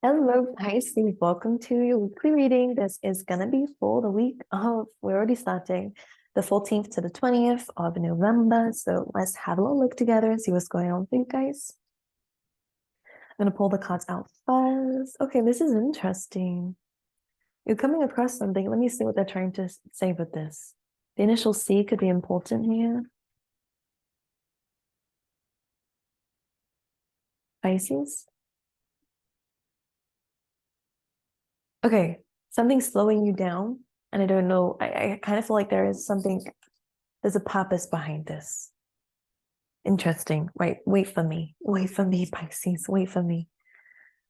Hello, Pisces. Welcome to your weekly reading. This is going to be for the week of, we're already starting, the 14th to the 20th of November. So let's have a little look together and see what's going on with you guys. I'm going to pull the cards out first. Okay, this is interesting. You're coming across something. Let me see what they're trying to say with this. The initial C could be important here. Pisces. Okay, something's slowing you down. And I don't know. I kind of feel like there's a purpose behind this. Interesting. Wait for me. Wait for me, Pisces. Wait for me.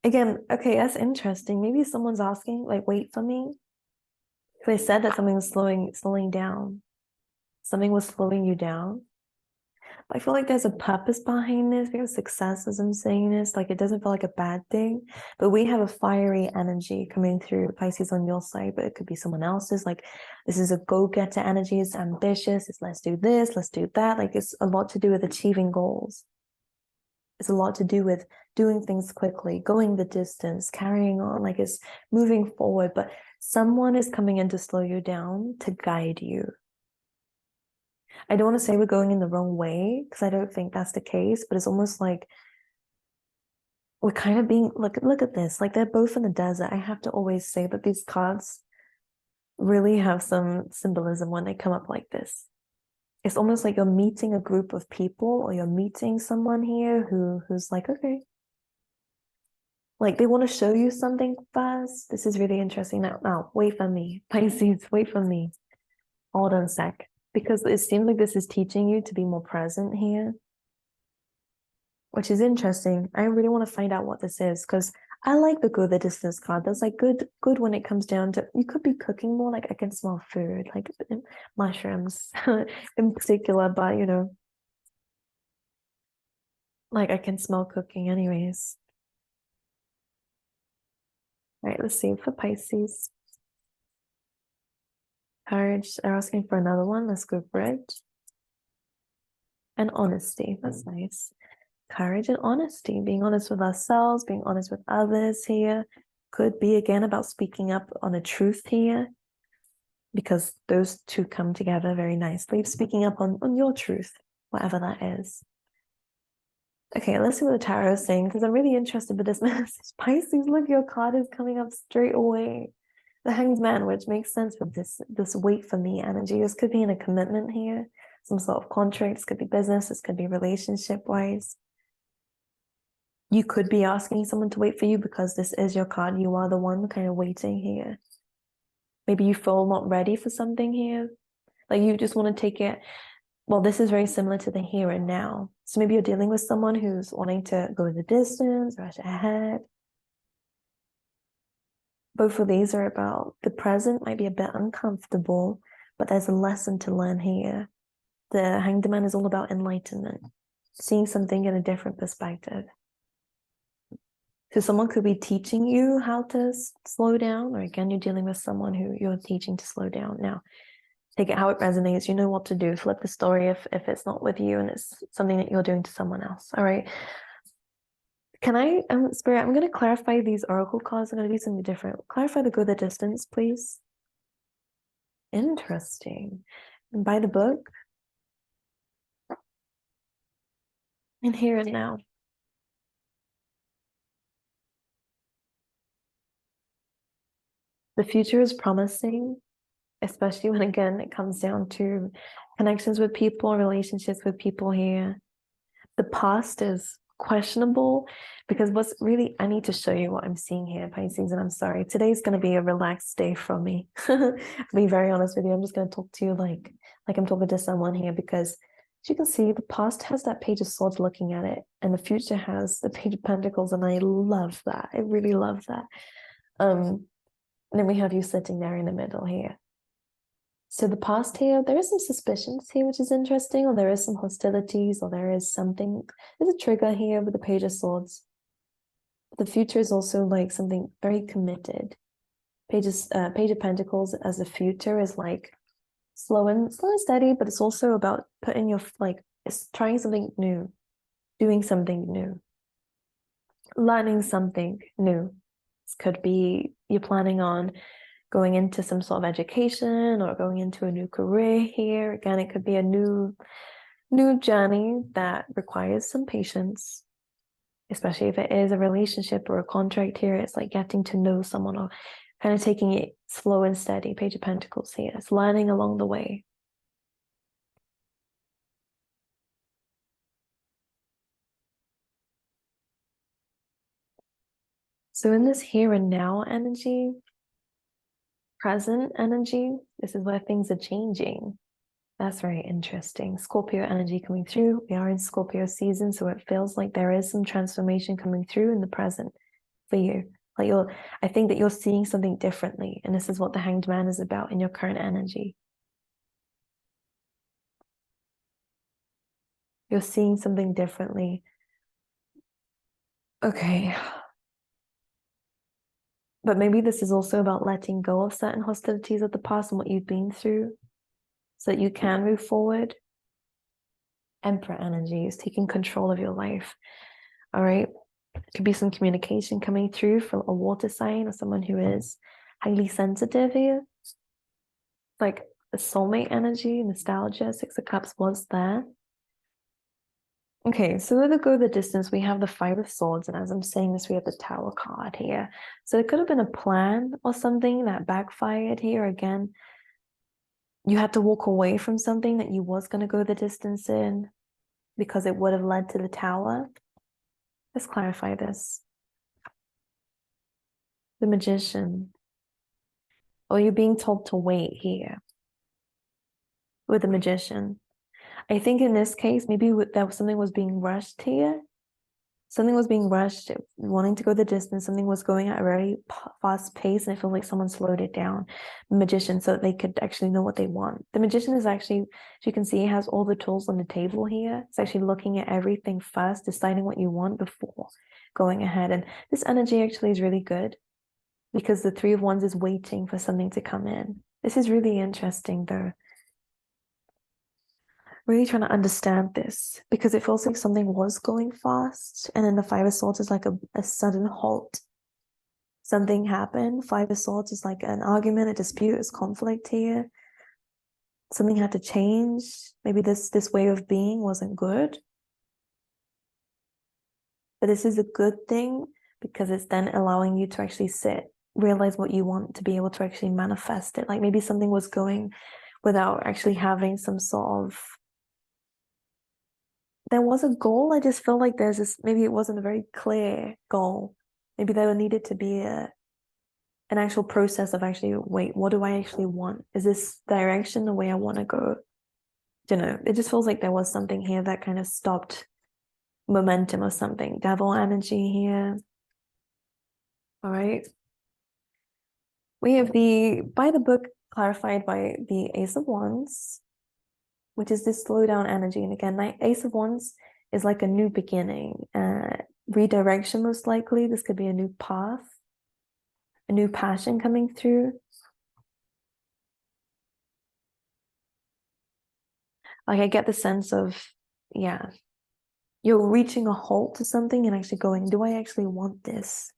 Again, okay, that's interesting. Maybe someone's asking, like, wait for me. They said that something was slowing down. Something was slowing you down. But I feel like there's a purpose behind this because success, as I'm saying this, like it doesn't feel like a bad thing. But we have a fiery energy coming through Pisces on your side, but it could be someone else's. Like this is a go-getter energy, it's ambitious, it's let's do this, let's do that. Like it's a lot to do with achieving goals. It's a lot to do with doing things quickly, going the distance, carrying on, like it's moving forward. But someone is coming in to slow you down, to guide you. I don't want to say we're going in the wrong way because I don't think that's the case, but it's almost like we're kind of being, look at this, like they're both in the desert. I have to always say that these cards really have some symbolism when they come up like this. It's almost like you're meeting a group of people or you're meeting someone here who's like, okay, like they want to show you something first. This is really interesting. Now, wait for me, Pisces, wait for me. Hold on a sec. Because it seems like this is teaching you to be more present here, which is interesting. I really want to find out what this is because I like the go the distance card. That's like good when it comes down to, you could be cooking more, like I can smell food, like mushrooms in particular, but you know, like I can smell cooking anyways. All right, let's see for Pisces. Courage, they're asking for another one. Let's go for it. And honesty, that's nice. Courage and honesty, being honest with ourselves, being honest with others here. Could be again about speaking up on the truth here, because those two come together very nicely. Speaking up on your truth, whatever that is. Okay, let's see what the tarot is saying, because I'm really interested with this message. Pisces, look, your card is coming up straight away. The Hanged Man, which makes sense with this wait for me energy. This could be in a commitment here, some sort of contract. This could be business. This could be relationship-wise. You could be asking someone to wait for you because this is your card. You are the one kind of waiting here. Maybe you feel not ready for something here. Like you just want to take it. Well, this is very similar to the here and now. So maybe you're dealing with someone who's wanting to go the distance, rush ahead. Both of these are about the present might be a bit uncomfortable, but there's a lesson to learn here. The Hanged Man is all about enlightenment, seeing something in a different perspective. So someone could be teaching you how to slow down, or again, you're dealing with someone who you're teaching to slow down. Now, take it how it resonates. You know what to do. Flip the story if it's not with you and it's something that you're doing to someone else. All right. Can I, Spirit, I'm going to clarify these oracle cards. I'm going to do something different. Clarify the go the distance, please. Interesting. And by the book. And here and now. The future is promising, especially when, again, it comes down to connections with people, relationships with people here. The past is questionable because what's really, I need to show you what I'm seeing here, Pisces, and I'm sorry. Today's going to be a relaxed day from me. I'll be very honest with you. I'm just going to talk to you like I'm talking to someone here because as you can see, the past has that Page of Swords looking at it, and the future has the Page of Pentacles, and I love that. I really love that. And then we have you sitting there in the middle here. So the past here, there is some suspicions here, which is interesting, or there is some hostilities, or there is something, there's a trigger here with the Page of Swords. But the future is also like something very committed. Page of Pentacles as a future is like slow and steady, but it's also about putting your, like, it's trying something new, doing something new, learning something new. This could be you're planning on going into some sort of education or going into a new career here. Again, it could be a new journey that requires some patience, especially if it is a relationship or a contract here. It's like getting to know someone or kind of taking it slow and steady. Page of Pentacles here. It's learning along the way. So in this here and now energy, present energy, this is where things are changing. That's very interesting. Scorpio energy coming through. We are in Scorpio season, so it feels like there is some transformation coming through in the present for you. Like I think that you're seeing something differently, and this is what the Hanged Man is about in your current energy. You're seeing something differently. Okay. But maybe this is also about letting go of certain hostilities of the past and what you've been through so that you can move forward. Emperor energy is taking control of your life. All right. Could be some communication coming through from a water sign or someone who is highly sensitive here. Like the soulmate energy, nostalgia, Six of Cups was there. Okay, so with the go the distance, we have the Five of Swords, and as I'm saying this, we have the Tower card here. So it could have been a plan or something that backfired here. Again, you had to walk away from something that you was going to go the distance in because it would have led to the Tower. Let's clarify this. The Magician. Or you're being told to wait here with the Magician. I think in this case, maybe that something was being rushed here. Something was being rushed, wanting to go the distance. Something was going at a very fast pace, and I feel like someone slowed it down. The Magician, so that they could actually know what they want. The Magician is actually, as you can see, has all the tools on the table here. It's actually looking at everything first, deciding what you want before going ahead. And this energy actually is really good because the Three of Wands is waiting for something to come in. This is really interesting, though. Really trying to understand this because it feels like something was going fast, and then the Five of Swords is like a sudden halt. Something happened. Five of Swords is like an argument, a dispute, is conflict here. Something had to change. Maybe this way of being wasn't good, but this is a good thing because it's then allowing you to actually sit, realize what you want to be able to actually manifest it. Like maybe something was going without actually having some sort of, there was a goal. I just feel like there's this, maybe it wasn't a very clear goal. Maybe there needed to be an actual process of actually, wait, what do I actually want? Is this direction the way I want to go? You know, it just feels like there was something here that kind of stopped momentum or something. Devil energy here. All right. We have by the book clarified by the Ace of Wands, which is this slow down energy. And again, Ace of Wands is like a new beginning, redirection most likely. This could be a new path, a new passion coming through. Like I get the sense of, yeah, you're reaching a halt to something and actually going, do I actually want this?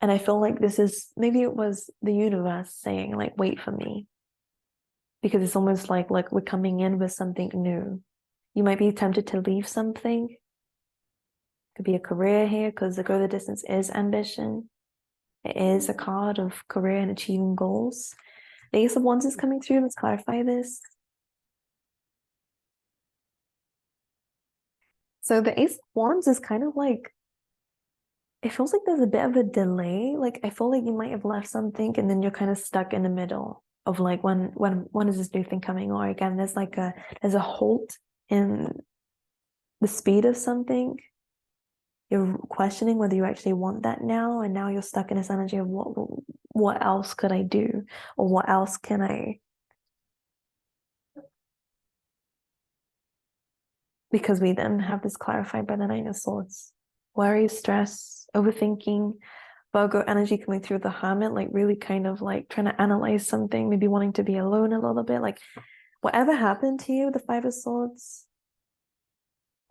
And I feel like this is, maybe it was the universe saying like, wait for me. Because it's almost like we're coming in with something new. You might be tempted to leave something. Could be a career here because the go the distance is ambition. It is a card of career and achieving goals. The Ace of Wands is coming through. Let's clarify this. So the Ace of Wands is kind of like, it feels like there's a bit of a delay. Like I feel like you might have left something and then you're kind of stuck in the middle of like when is this new thing coming? Or again, there's a halt in the speed of something. You're questioning whether you actually want that now, and now you're stuck in this energy of what else could I do, or what else can I? Because we then have this clarified by the Nine of Swords. Worry, stress, overthinking, Virgo energy coming through the Hermit, like really kind of like trying to analyze something, maybe wanting to be alone a little bit. Like whatever happened to you, the Five of Swords,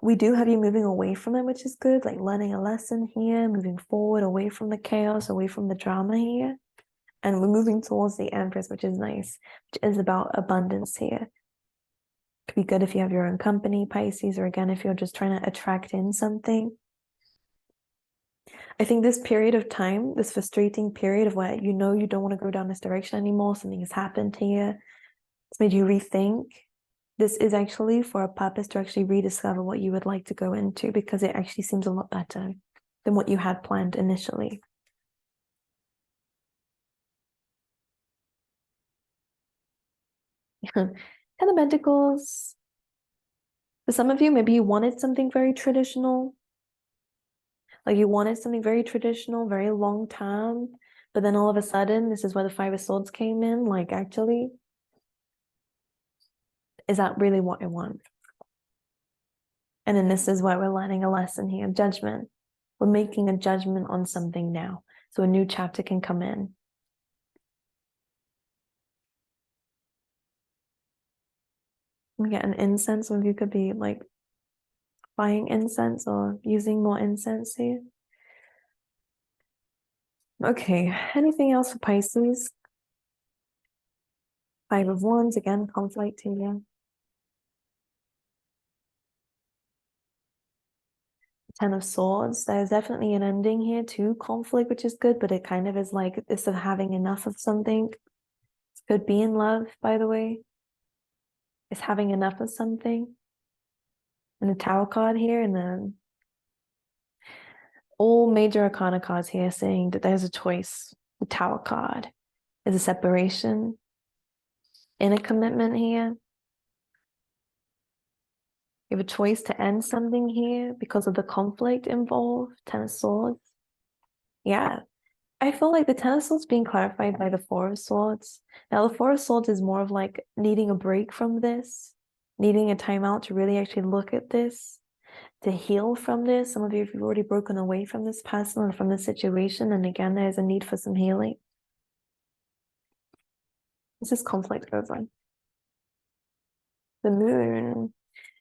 we do have you moving away from it, which is good, like learning a lesson here, moving forward, away from the chaos, away from the drama here. And we're moving towards the Empress, which is nice, which is about abundance here. Could be good if you have your own company, Pisces, or again, if you're just trying to attract in something. I think this period of time, this frustrating period of where you know you don't want to go down this direction anymore, something has happened here, it's made you rethink. This is actually for a purpose to actually rediscover what you would like to go into, because it actually seems a lot better than what you had planned initially. Ten of Pentacles. For some of you, maybe you wanted something very traditional. Like you wanted something very traditional, very long term, but then all of a sudden, this is where the Five of Swords came in. Like, actually, is that really what I want? And then this is why we're learning a lesson here, judgment. We're making a judgment on something now. So a new chapter can come in. We get an incense. Some of you could be like buying incense or using more incense here. Okay, anything else for Pisces? Five of Wands, again, conflict here. Ten of Swords, there's definitely an ending here to conflict, which is good, but it kind of is like this of having enough of something. It could be in love, by the way. It's having enough of something. And the Tower card here, and then all major arcana cards here saying that there's a choice. The Tower card is a separation in a commitment here. You have a choice to end something here because of the conflict involved. Ten of Swords. Yeah, I feel like the Ten of Swords being clarified by the Four of Swords. Now, the Four of Swords is more of like needing a break from this, needing a timeout to really actually look at this, to heal from this. Some of you have already broken away from this person or from this situation. And again, there's a need for some healing. This is conflict over. The Moon.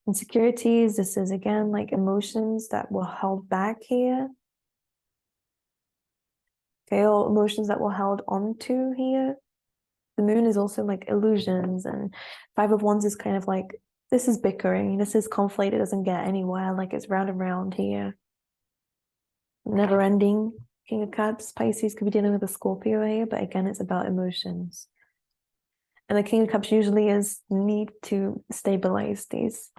Insecurities. This is again like emotions that were held back here. Okay, or emotions that were held onto here. The Moon is also like illusions, and Five of Wands is kind of like, this is bickering, this is conflict, it doesn't get anywhere, like it's round and round here. Never ending. King of Cups, Pisces could be dealing with a Scorpio here, but again, it's about emotions. And the King of Cups usually is need to stabilize these.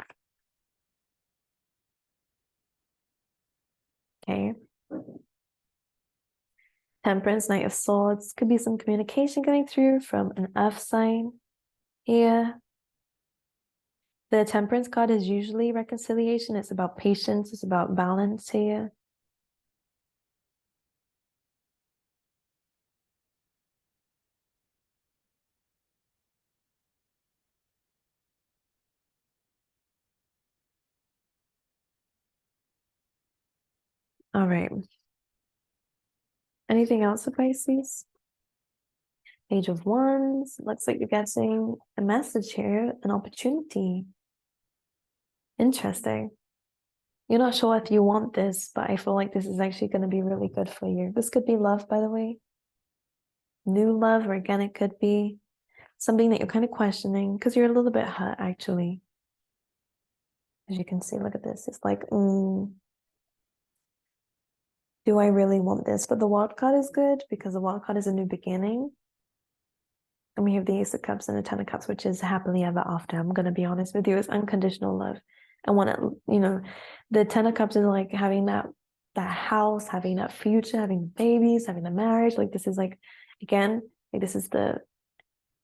Okay. Temperance, Knight of Swords, could be some communication going through from an earth sign here. The Temperance card is usually reconciliation. It's about patience. It's about balance here. All right. Anything else for Pisces? Page of Wands. Looks like you're getting a message here, an opportunity. Interesting. You're not sure if you want this, but I feel like this is actually going to be really good for you. This could be love, by the way. New love, or again, it could be something that you're kind of questioning because you're a little bit hurt, actually. As you can see, look at this. It's like, do I really want this? But the wild card is good because the wild card is a new beginning. And we have the Ace of Cups and the Ten of Cups, which is happily ever after. I'm going to be honest with you. It's unconditional love. And when it, the Ten of Cups is like having that house, having that future, having babies, having the marriage. Like this is like, again, like this is the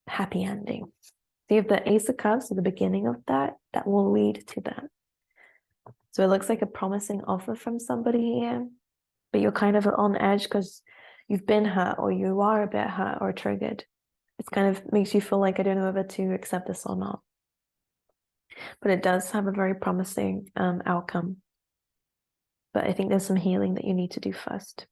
happy ending. So you have the Ace of Cups at the beginning of that will lead to that. So it looks like a promising offer from somebody here, but you're kind of on edge because you've been hurt, or you are a bit hurt or triggered. It kind of makes you feel like I don't know whether to accept this or not. But it does have a very promising outcome. But I think there's some healing that you need to do first.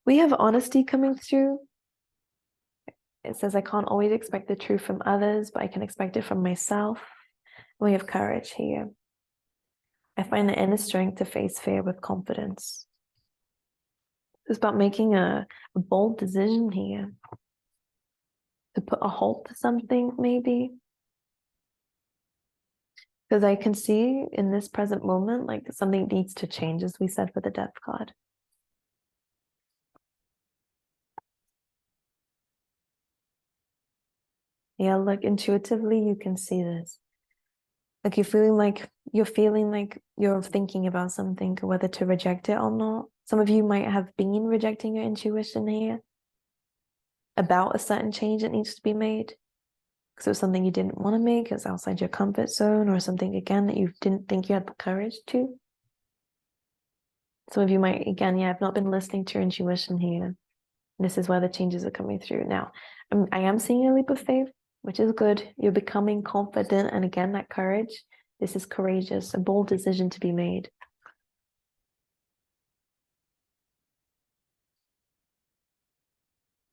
We have honesty coming through. It says, I can't always expect the truth from others, but I can expect it from myself. We have courage here. I find the inner strength to face fear with confidence. It's about making a bold decision here. To put a halt to something, maybe. Because I can see in this present moment, like something needs to change, as we said for the Death card. Yeah, like intuitively, you can see this. Like you're feeling like you're thinking about something, whether to reject it or not. Some of you might have been rejecting your intuition here about a certain change that needs to be made. Because it was something you didn't want to make, it's outside your comfort zone, or something again that you didn't think you had the courage to. Some of you might, again, have not been listening to your intuition here. This is where the changes are coming through. Now, I am seeing a leap of faith, which is good. You're becoming confident. And again, that courage, this is courageous, a bold decision to be made.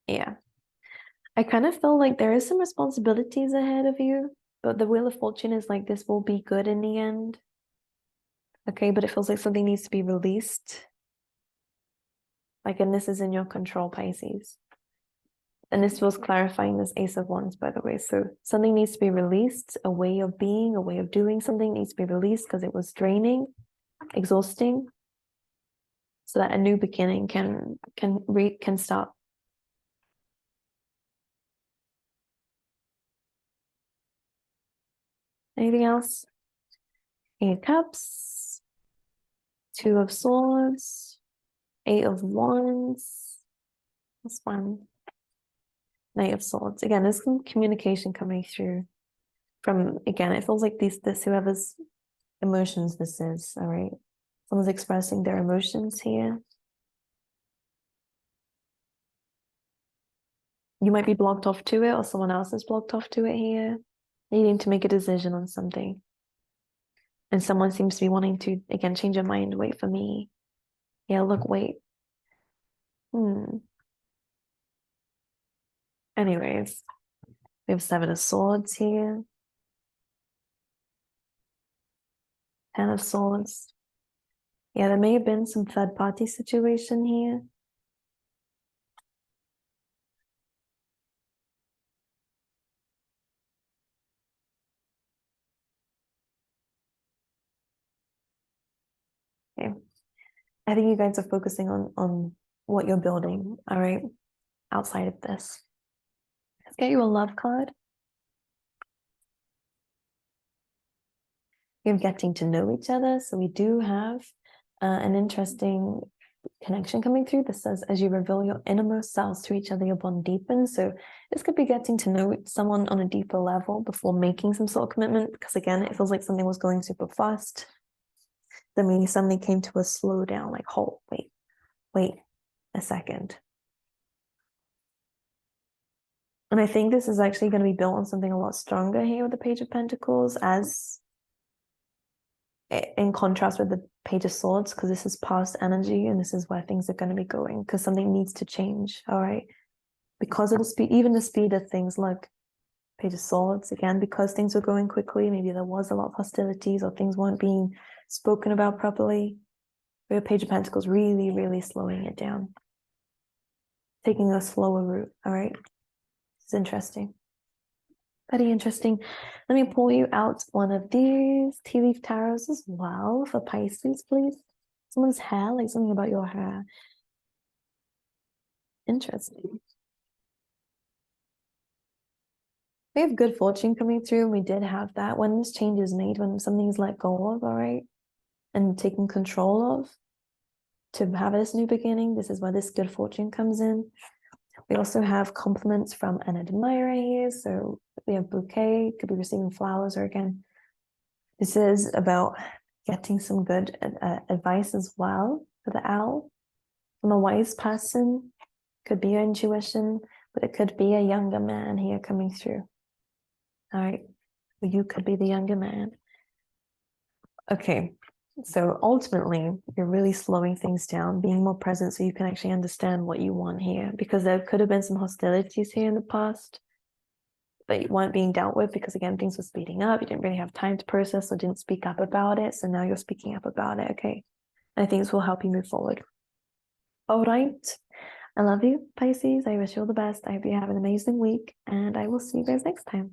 Yeah. I kind of feel like there is some responsibilities ahead of you, but the Wheel of Fortune is like, this will be good in the end. Okay, but it feels like something needs to be released. Like, and this is in your control, Pisces. And this was clarifying this Ace of Wands, by the way. So something needs to be released, a way of being, a way of doing something needs to be released because it was draining, exhausting, so that a new beginning can start. Anything else? 8 of Cups, 2 of Swords, 8 of Wands. That's fun. Knight of Swords. Again, there's some communication coming through from, again, it feels like this whoever's emotions this is, all right? Someone's expressing their emotions here. You might be blocked off to it, or someone else is blocked off to it here, needing to make a decision on something. And someone seems to be wanting to, again, change your mind. Wait for me. Yeah, look, wait. Anyways, we have 7 of Swords here. 10 of Swords. Yeah, there may have been some third party situation here. Okay. I think you guys are focusing on what you're building, all right, outside of this. Let's get you a love card. You're getting to know each other. So we do have an interesting connection coming through. This says, as you reveal your innermost selves to each other, your bond deepens. So this could be getting to know someone on a deeper level before making some sort of commitment. Because again, it feels like something was going super fast. Then we suddenly came to a slow down, like, halt, wait a second. And I think this is actually going to be built on something a lot stronger here with the Page of Pentacles, as in contrast with the Page of Swords, because this is past energy and this is where things are going to be going, because something needs to change, all right? Because of the speed, even the speed of things, like Page of Swords, again, because things were going quickly, maybe there was a lot of hostilities or things weren't being spoken about properly. We have Page of Pentacles really, really slowing it down, taking a slower route, all right? It's interesting. Very interesting. Let me pull you out one of these tea leaf tarots as well for Pisces, please. Someone's hair, like something about your hair. Interesting. We have good fortune coming through, and we did have that. When this change is made, when something's let go of, all right, and taken control of to have this new beginning, this is where this good fortune comes in. We also have compliments from an admirer here. So we have bouquet, could be receiving flowers, or again, this is about getting some good advice as well for the owl from a wise person. Could be your intuition, but it could be a younger man here coming through. All right, you could be the younger man. Okay, So ultimately, you're really slowing things down, being more present so you can actually understand what you want here. Because there could have been some hostilities here in the past that weren't being dealt with because, again, things were speeding up. You didn't really have time to process or didn't speak up about it. So now you're speaking up about it. Okay. And things will help you move forward. All right. I love you, Pisces. I wish you all the best. I hope you have an amazing week, and I will see you guys next time.